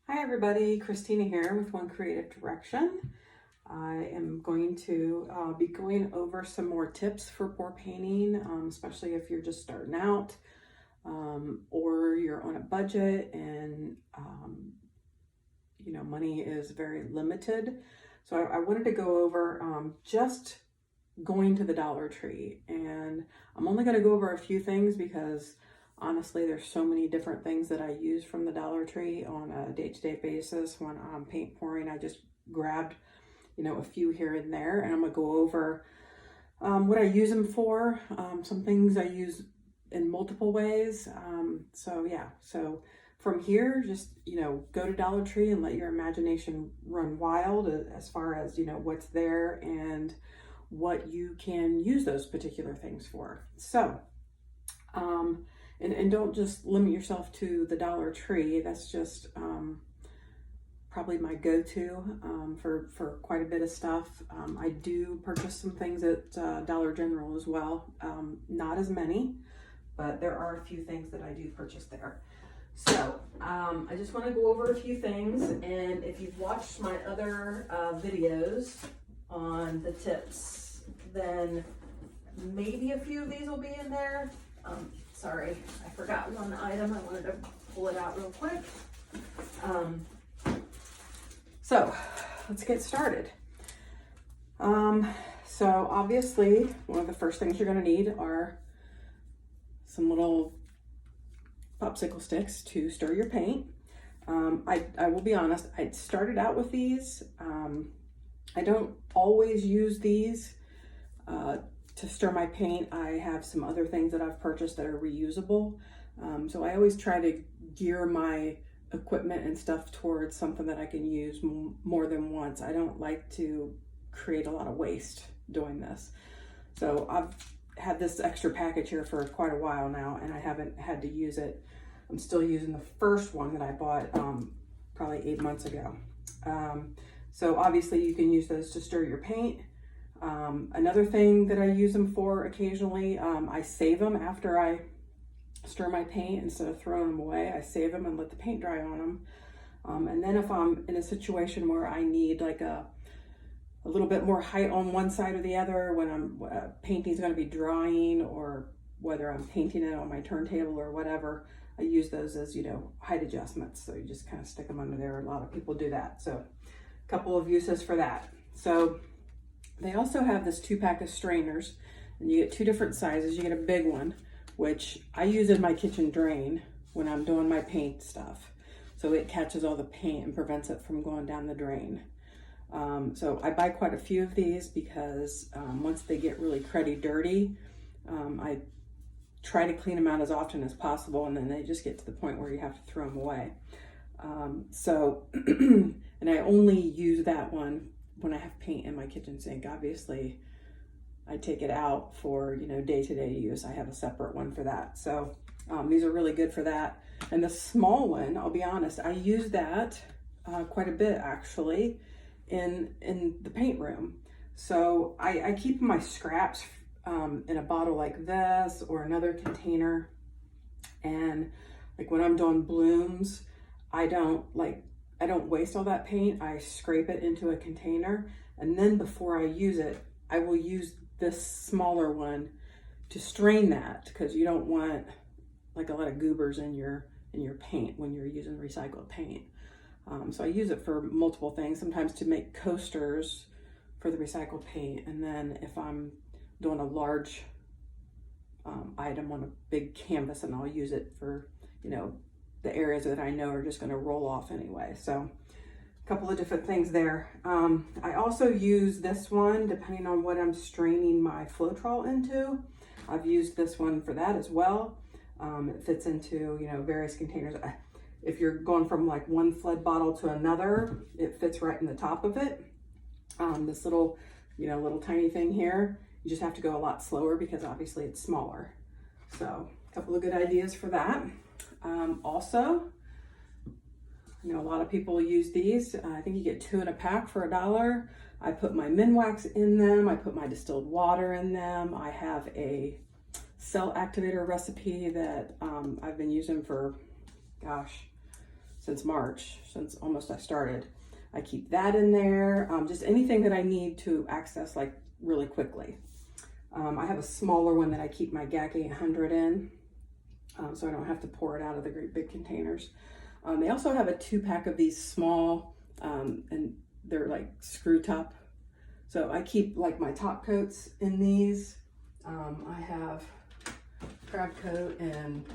Hi everybody, Christina here with One Creative Direction. I am going to be going over some more tips for pour painting, especially if you're just starting out or you're on a budget and money is very limited. So I wanted to go over just going to the Dollar Tree, and I'm only going to go over a few things because honestly, there's so many different things that I use from the Dollar Tree on a day-to-day basis. When I'm paint pouring, I just grabbed, a few here and there, and I'm gonna go over what I use them for. Some things I use in multiple ways. So from here, just, go to Dollar Tree and let your imagination run wild as far as, what's there and what you can use those particular things for. So, and don't just limit yourself to the Dollar Tree. That's just probably my go-to for quite a bit of stuff. I do purchase some things at Dollar General as well. Not as many, but there are a few things that I do purchase there. So I just want to go over a few things, and if you've watched my other videos on the tips, then maybe a few of these will be in there. Sorry, I forgot one item. I wanted to pull it out real quick. So let's get started. So obviously, one of the first things you're going to need are some little popsicle sticks to stir your paint. I will be honest, I started out with these. I don't always use these to stir my paint. I have some other things that I've purchased that are reusable. So I always try to gear my equipment and stuff towards something that I can use more than once. I don't like to create a lot of waste doing this. So I've had this extra package here for quite a while now, and I haven't had to use it. I'm still using the first one that I bought probably 8 months ago. So obviously you can use those to stir your paint. Another thing that I use them for occasionally, I save them after I stir my paint. Instead of throwing them away, I save them and let the paint dry on them. And then if I'm in a situation where I need like a little bit more height on one side or the other, when I'm painting is going to be drying, or whether I'm painting it on my turntable or whatever, I use those as, height adjustments. So you just kind of stick them under there. A lot of people do that. So a couple of uses for that. So they also have this 2-pack of strainers, and you get 2 different sizes. You get a big one, which I use in my kitchen drain when I'm doing my paint stuff. So it catches all the paint and prevents it from going down the drain. So I buy quite a few of these because once they get really cruddy dirty, I try to clean them out as often as possible, and then they just get to the point where you have to throw them away. And I only use that one when I have paint in my kitchen sink. Obviously, I take it out for, day-to-day use. I have a separate one for that. So these are really good for that. And the small one, I'll be honest, I use that quite a bit actually in the paint room. So I keep my scraps in a bottle like this or another container. And like when I'm doing blooms, I don't waste all that paint. I scrape it into a container, and then before I use it, I will use this smaller one to strain that, because you don't want like a lot of goobers in your paint when you're using recycled paint. So I use it for multiple things, sometimes to make coasters for the recycled paint, and then if I'm doing a large item on a big canvas, and I'll use it for, the areas that I know are just going to roll off anyway. So a couple of different things there. I also use this one depending on what I'm straining my Floetrol into. I've used this one for that as well. It fits into, various containers. If you're going from like one flood bottle to another, it fits right in the top of it. This little tiny thing here, you just have to go a lot slower because obviously it's smaller. So a couple of good ideas for that. Also, a lot of people use these. I think you get 2 in a pack for $1. I put my Minwax in them. I put my distilled water in them. I have a cell activator recipe that I've been using for, since March, since almost I started. I keep that in there, just anything that I need to access like really quickly. I have a smaller one that I keep my GAC 800 in, so I don't have to pour it out of the great big containers. They also have a 2-pack of these small, and they're like screw top. So I keep like my top coats in these. I have crab coat and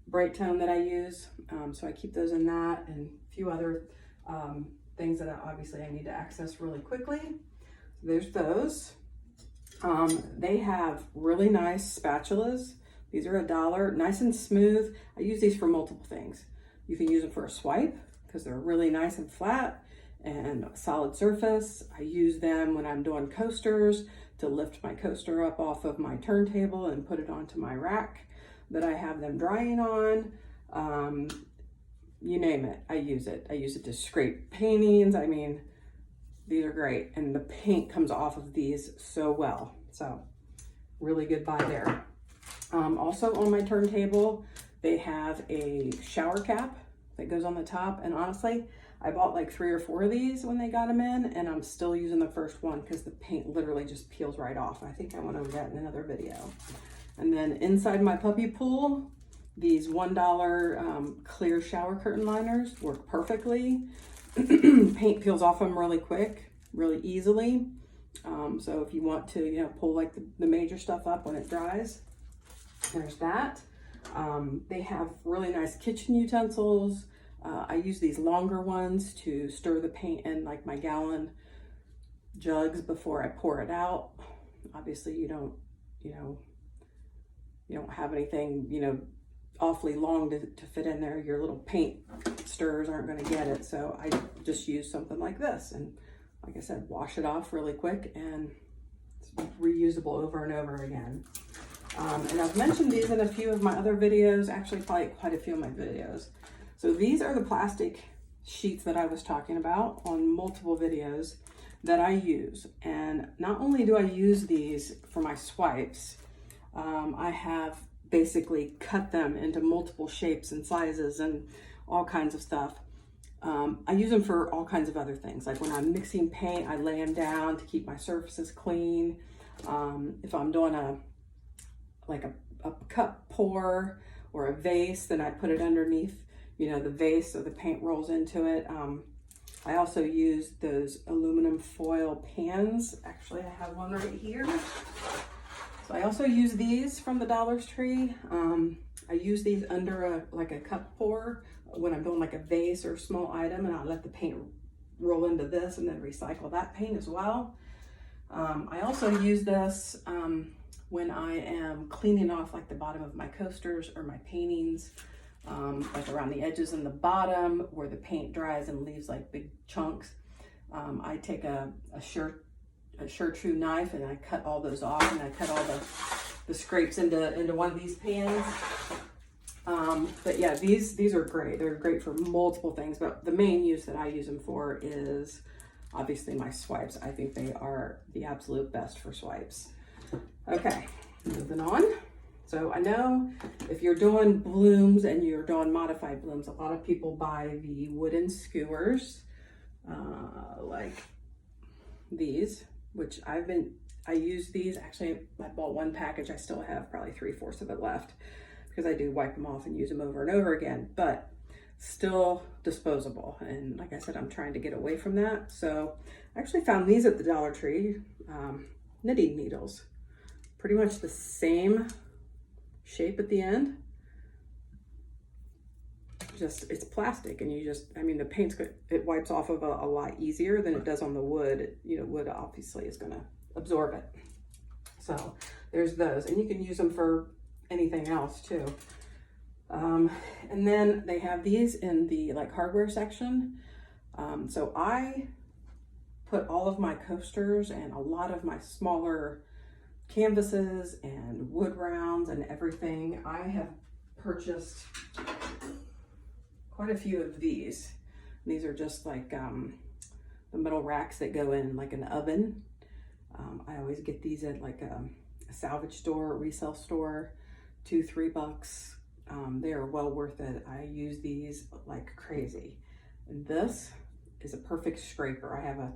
bright tone that I use. So I keep those in that, and a few other things that obviously I need to access really quickly. There's those. They have really nice spatulas. These are $1, nice and smooth. I use these for multiple things. You can use them for a swipe because they're really nice and flat and a solid surface. I use them when I'm doing coasters to lift my coaster up off of my turntable and put it onto my rack that I have them drying on. You name it, I use it. I use it to scrape paintings. I mean, these are great. And the paint comes off of these so well. So really good buy there. Also on my turntable, they have a shower cap that goes on the top. And honestly, I bought like 3 or 4 of these when they got them in, and I'm still using the first one because the paint literally just peels right off. I think I went over that in another video. And then inside my puppy pool, these $1 clear shower curtain liners work perfectly. Paint peels off them really quick, really easily. So if you want to, you know, pull like the major stuff up when it dries, there's that. They have really nice kitchen utensils. I use these longer ones to stir the paint in like my gallon jugs before I pour it out. Obviously you don't have anything, awfully long to fit in there. Your little paint stirrers aren't going to get it. So I just use something like this. And like I said, wash it off really quick, and it's reusable over and over again. And I've mentioned these in a few of my other videos, actually probably quite a few of my videos. So these are the plastic sheets that I was talking about on multiple videos that I use. And not only do I use these for my swipes, I have basically cut them into multiple shapes and sizes and all kinds of stuff. I use them for all kinds of other things. Like when I'm mixing paint, I lay them down to keep my surfaces clean. If I'm doing a cup pour or a vase, then I put it underneath, the vase so the paint rolls into it. I also use those aluminum foil pans. Actually, I have one right here. So I also use these from the Dollar Tree. I use these under a cup pour when I'm doing like a vase or a small item, and I'll let the paint roll into this and then recycle that paint as well. I also use this when I am cleaning off like the bottom of my coasters or my paintings, like around the edges and the bottom where the paint dries and leaves like big chunks. I take a Sure-True knife and I cut all those off, and I cut all the scrapes into one of these pans. But yeah, these are great. They're great for multiple things, but the main use that I use them for is obviously my swipes. I think they are the absolute best for swipes. Okay, moving on. So I know if you're doing blooms and you're doing modified blooms, a lot of people buy the wooden skewers, like these, which I use these. Actually, I bought one package. I still have probably 3/4 of it left because I do wipe them off and use them over and over again, but still disposable. And like I said, I'm trying to get away from that. So I actually found these at the Dollar Tree, knitting needles, pretty much the same shape at the end. Just, it's plastic, and the paint's good. It wipes off of a lot easier than it does on the wood. Wood obviously is going to absorb it. So there's those, and you can use them for anything else too. And then they have these in the hardware section. So I put all of my coasters and a lot of my smaller canvases and wood rounds and everything. I have purchased quite a few of these. These are just like the metal racks that go in like an oven. I always get these at like a salvage store or resale store, $2-3 They are well worth it. I use these like crazy. And this is a perfect scraper. I have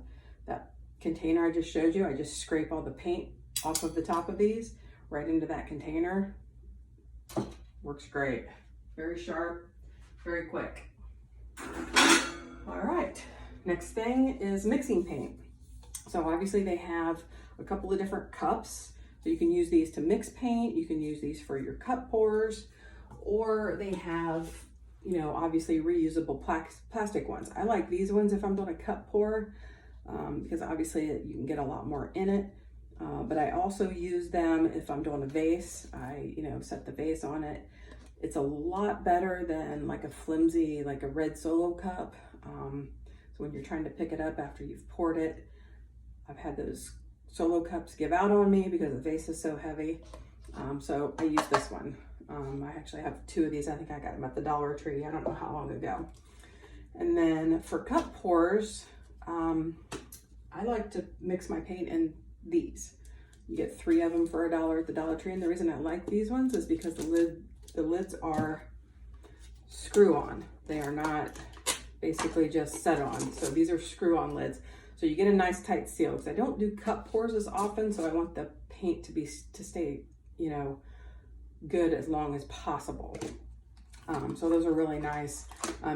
that container I just showed you. I just scrape all the paint off of the top of these right into that container. Works great. Very sharp, very quick. All right, next thing is mixing paint. So obviously they have a couple of different cups. So you can use these to mix paint. You can use these for your cup pours, or they have, you know, obviously reusable plastic ones. I like these ones if I'm doing a cup pour, because obviously you can get a lot more in it. But I also use them if I'm doing a vase. I, you know, set the vase on it. It's a lot better than like a flimsy, like a red Solo cup. So when you're trying to pick it up after you've poured it, I've had those Solo cups give out on me because the vase is so heavy. So I use this one. I actually have 2 of these. I think I got them at the Dollar Tree. I don't know how long ago. And then for cup pours, I like to mix my paint in these. You get 3 of them for $1 at the Dollar Tree. And the reason I like these ones is because the lids are screw on. They are not basically just set on. So these are screw on lids. So you get a nice tight seal, because I don't do cup pours as often, so I want the paint to stay, you know, good as long as possible. So those are really nice.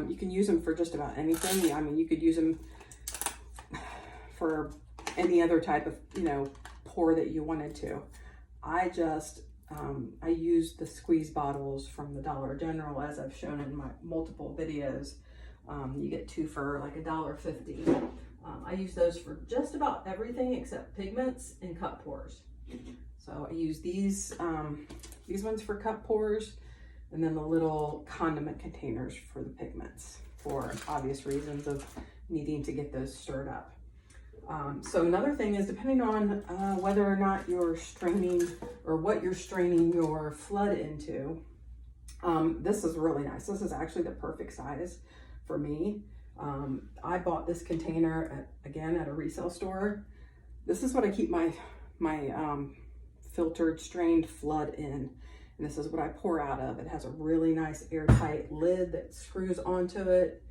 You can use them for just about anything. I mean, you could use them for any other type of, you know, pour that you wanted to. I use the squeeze bottles from the Dollar General, as I've shown in my multiple videos. You get 2 for like $1.50. I use those for just about everything except pigments and cup pours. So I use these ones for cup pours, and then the little condiment containers for the pigments, for obvious reasons of needing to get those stirred up. So another thing is, depending on whether or not you're straining, or what you're straining your flood into, this is really nice. This is actually the perfect size for me. I bought this container again at a resale store. This is what I keep my filtered strained flood in, and this is what I pour out of. It has a really nice airtight lid that screws onto it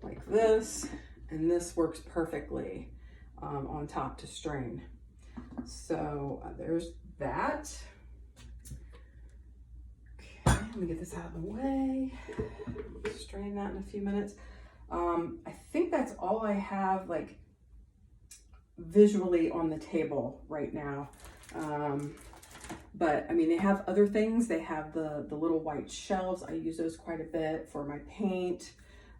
like this, and this works perfectly on top to strain. So there's that. Okay, let me get this out of the way. Strain that in a few minutes. I think that's all I have like visually on the table right now. But I mean, they have other things. They have the little white shelves. I use those quite a bit for my paint.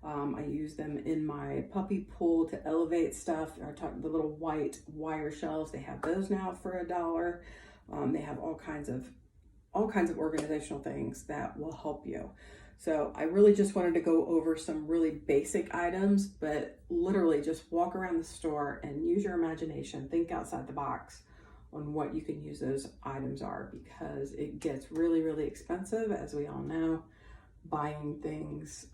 I use them in my puppy pool to elevate stuff. The little white wire shelves. They have those now for $1. They have all kinds of organizational things that will help you. So I really just wanted to go over some really basic items, but literally just walk around the store and use your imagination. Think outside the box on what you can use those items are, because it gets really, really expensive, as we all know, buying things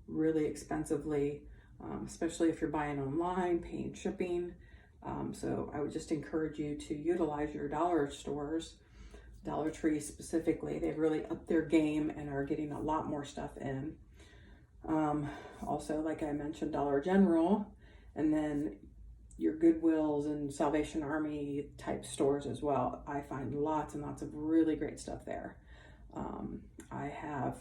really expensively, especially if you're buying online, paying shipping. So I would just encourage you to utilize your dollar stores. Dollar Tree specifically, they've really upped their game and are getting a lot more stuff in. Also, like I mentioned, Dollar General, and then your Goodwills and Salvation Army type stores as well. I find lots and lots of really great stuff there. I have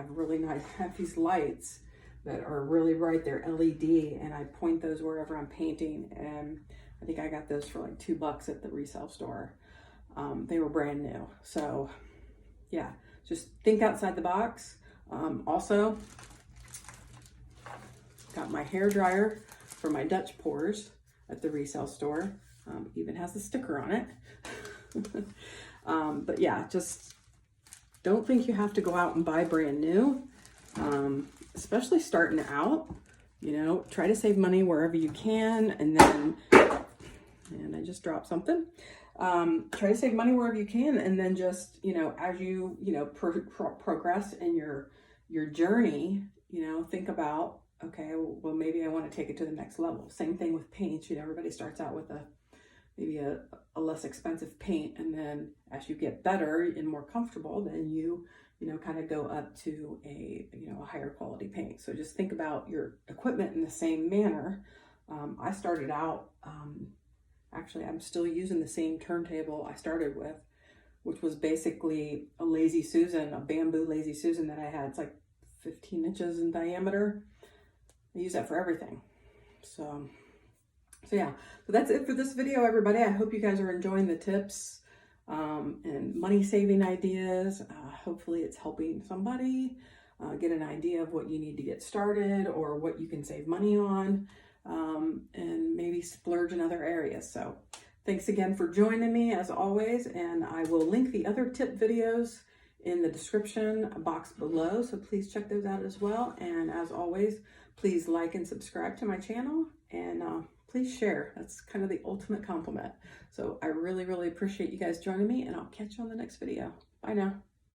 really nice, I have these lights that are really bright. They're LED, and I point those wherever I'm painting, and I think I got those for like $2 at the resale store. They were brand new. So yeah, just think outside the box. Also, got my hair dryer for my Dutch pours at the resale store. Even has a sticker on it. But yeah, just don't think you have to go out and buy brand new, especially starting out. You know, try to save money wherever you can, and then, and I just dropped something. Try to save money wherever you can, and then just, you know, as you progress in your journey, you know, think about, okay, well, maybe I want to take it to the next level. Same thing with paint. You know, everybody starts out with maybe a a less expensive paint, and then as you get better and more comfortable, then you know, kind of go up to a, you know, a higher quality paint. So just think about your equipment in the same manner. I started out, actually I'm still using the same turntable I started with, which was basically a Lazy Susan, a bamboo Lazy Susan that I had. It's like 15 inches in diameter. I use that for everything. So yeah, so that's it for this video, everybody. I hope you guys are enjoying the tips and money saving ideas. Hopefully it's helping somebody get an idea of what you need to get started or what you can save money on, and maybe splurge in other areas. So thanks again for joining me as always, and I will link the other tip videos in the description box below, so please check those out as well. And as always, please like and subscribe to my channel, and please share. That's kind of the ultimate compliment. So I really, really appreciate you guys joining me, and I'll catch you on the next video. Bye now.